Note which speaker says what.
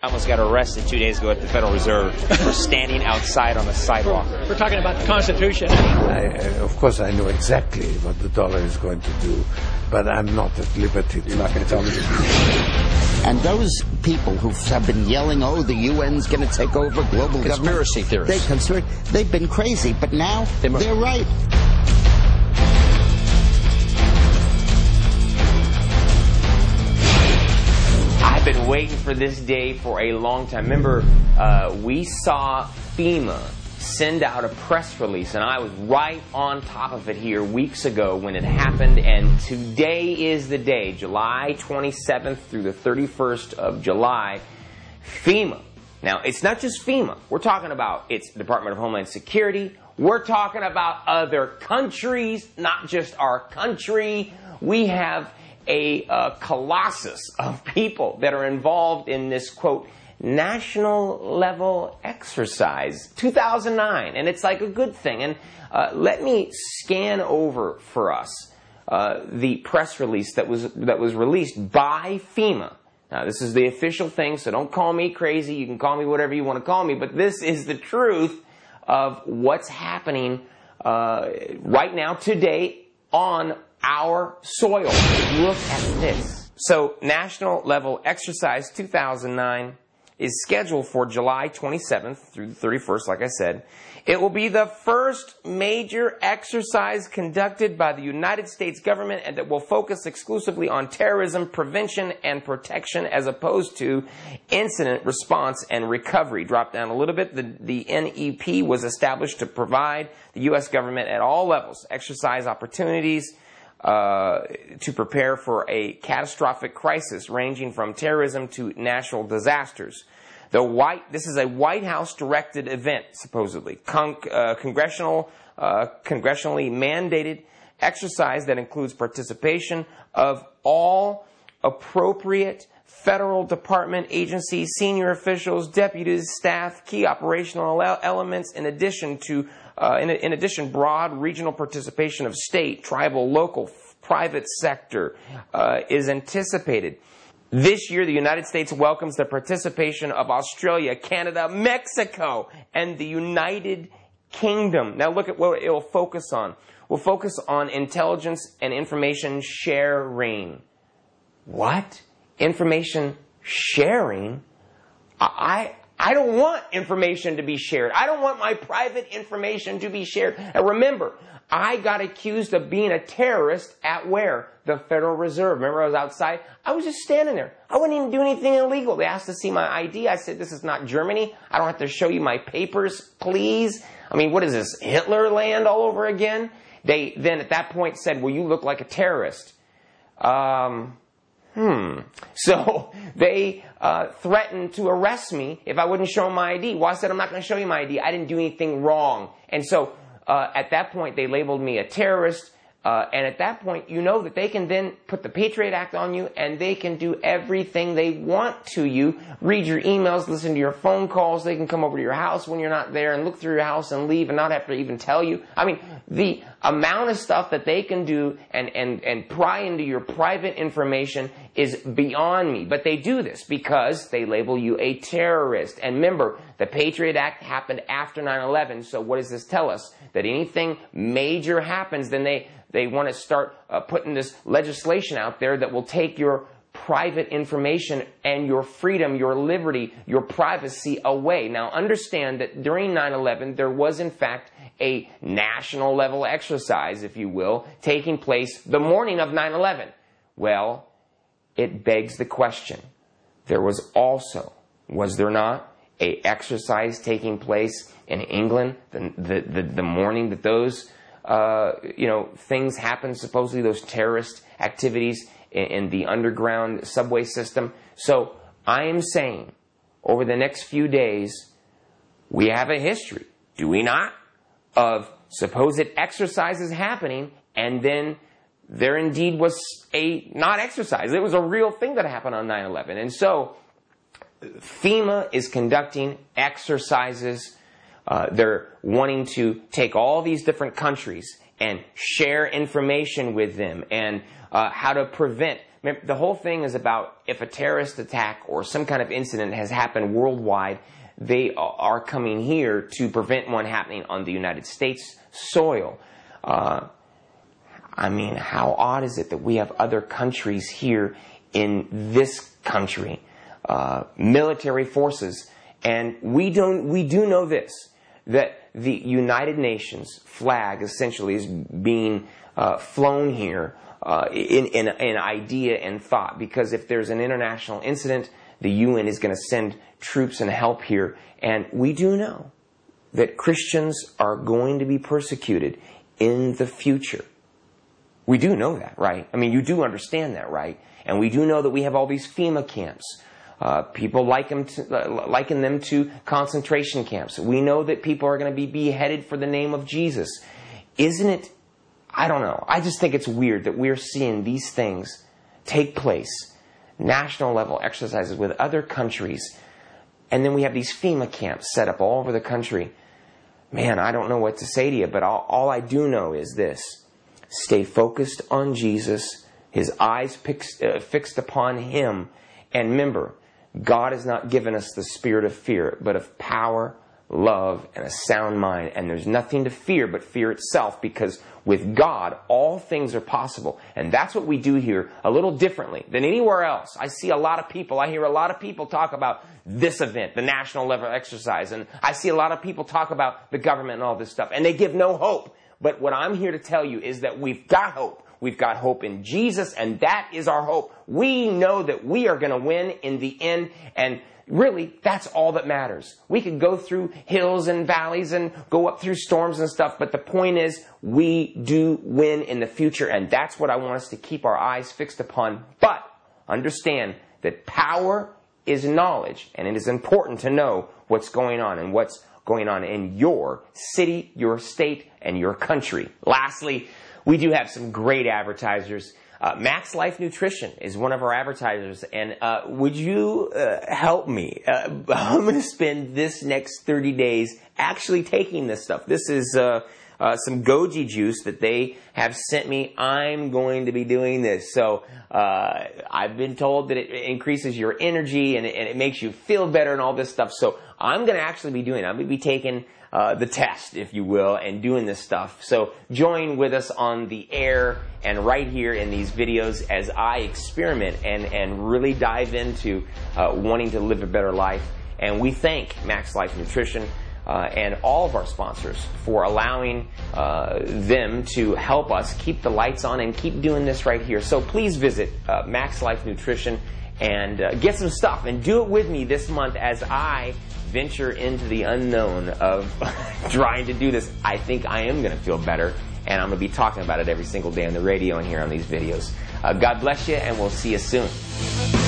Speaker 1: I almost got arrested 2 days ago at the Federal Reserve for standing outside on the sidewalk.
Speaker 2: We're talking about the Constitution.
Speaker 3: Of course, I know exactly what the dollar is going to do, but I'm not at liberty to.
Speaker 4: You're not going to tell me.
Speaker 5: And those people who have been yelling, oh, the UN's going to take over global
Speaker 4: Conspiracy theorists.
Speaker 5: They've been crazy, but now they're right.
Speaker 6: I've been waiting for this day for a long time. Remember, we saw FEMA send out a press release, and I was right on top of it here weeks ago when it happened, and today is the day, July 27th through the 31st of July. FEMA. Now, it's not just FEMA. We're talking about it's the Department of Homeland Security. We're talking about other countries, not just our country. We have a colossus of people that are involved in this, quote, national level exercise, 2009, and it's like a good thing. And let me scan over for us the press release that was released by FEMA. Now, this is the official thing, so don't call me crazy. You can call me whatever you want to call me, but this is the truth of what's happening right now, today, on our soil. Look at this. So, National Level Exercise 2009 is scheduled for July 27th through the 31st, like I said. It will be the first major exercise conducted by the United States government and that will focus exclusively on terrorism prevention and protection as opposed to incident response and recovery. Drop down a little bit. The NEP was established to provide the U.S. government at all levels exercise opportunities to prepare for a catastrophic crisis ranging from terrorism to natural disasters. This is a White House directed event, supposedly. Congressionally mandated exercise that includes participation of all appropriate federal department, agencies, senior officials, deputies, staff, key operational elements, in addition, broad regional participation of state, tribal, local, private sector is anticipated. This year, the United States welcomes the participation of Australia, Canada, Mexico, and the United Kingdom. Now look at what it will focus on. We'll focus on intelligence and information sharing. What? Information sharing? I don't want information to be shared. I don't want my private information to be shared. And remember, I got accused of being a terrorist at where? The Federal Reserve. Remember, I was outside? I was just standing there. I wouldn't even do anything illegal. They asked to see my ID. I said, this is not Germany. I don't have to show you my papers, please. I mean, what is this, Hitler land all over again? They then at that point said, well, you look like a terrorist. So they threatened to arrest me if I wouldn't show them my ID. Well, I said, I'm not going to show you my ID. I didn't do anything wrong. And so at that point, they labeled me a terrorist. And at that point, you know that they can then put the Patriot Act on you and they can do everything they want to you. Read your emails, listen to your phone calls. They can come over to your house when you're not there and look through your house and leave and not have to even tell you. I mean, the amount of stuff that they can do and pry into your private information is beyond me. But they do this because they label you a terrorist. And remember, the Patriot Act happened after 9/11. So what does this tell us? That anything major happens, then they want to start putting this legislation out there that will take your private information and your freedom, your liberty, your privacy away. Now, understand that during 9/11, there was, in fact, a national level exercise, if you will, taking place the morning of 9/11. Well, it begs the question. There was also, was there not, a exercise taking place in England the morning that those things happened, supposedly those terrorist activities in the underground subway system? So I am saying, over the next few days, we have a history, do we not, of supposed exercises happening, and then there indeed was a not exercise. It was a real thing that happened on 9/11. And so FEMA is conducting exercises. They're wanting to take all these different countries and share information with them, and how to prevent. The whole thing is about if a terrorist attack or some kind of incident has happened worldwide, they are coming here to prevent one happening on the United States soil. I mean, how odd is it that we have other countries here in this country, military forces, and we do know this, that the United Nations flag essentially is being flown here in idea and thought, because if there's an international incident, the UN is going to send troops and help here, and we do know that Christians are going to be persecuted in the future. We do know that, right? I mean, you do understand that, right? And we do know that we have all these FEMA camps. People liken them to concentration camps. We know that people are going to be beheaded for the name of Jesus. Isn't it, I don't know, I just think it's weird that we're seeing these things take place, national level exercises with other countries, and then we have these FEMA camps set up all over the country. Man, I don't know what to say to you, but all I do know is this. Stay focused on Jesus, His eyes fixed upon Him. And remember, God has not given us the spirit of fear, but of power, love, and a sound mind. And there's nothing to fear but fear itself, because with God, all things are possible. And that's what we do here a little differently than anywhere else. I hear a lot of people talk about this event, the national level exercise. And I see a lot of people talk about the government and all this stuff. And they give no hope. But what I'm here to tell you is that we've got hope. We've got hope in Jesus, and that is our hope. We know that we are going to win in the end, and really, that's all that matters. We could go through hills and valleys and go up through storms and stuff, but the point is, we do win in the future, and that's what I want us to keep our eyes fixed upon. But understand that power is knowledge, and it is important to know what's going on and what's going on in your city, your state, and your country. Lastly, we do have some great advertisers. Max Life Nutrition is one of our advertisers, and would you help me? I'm going to spend this next 30 days actually taking this stuff. This is some goji juice that they have sent me. I'm going to be doing this. So I've been told that it increases your energy and it makes you feel better and all this stuff. So I'm going to actually be doing it. I'm going to be taking the test, if you will, and doing this stuff. So join with us on the air and right here in these videos as I experiment and really dive into wanting to live a better life. And we thank Max Life Nutrition and all of our sponsors for allowing them to help us keep the lights on and keep doing this right here. So please visit Max Life Nutrition and get some stuff, and do it with me this month as I venture into the unknown of trying to do this. I think I am going to feel better, and I'm going to be talking about it every single day on the radio and here on these videos. God bless you, and we'll see you soon.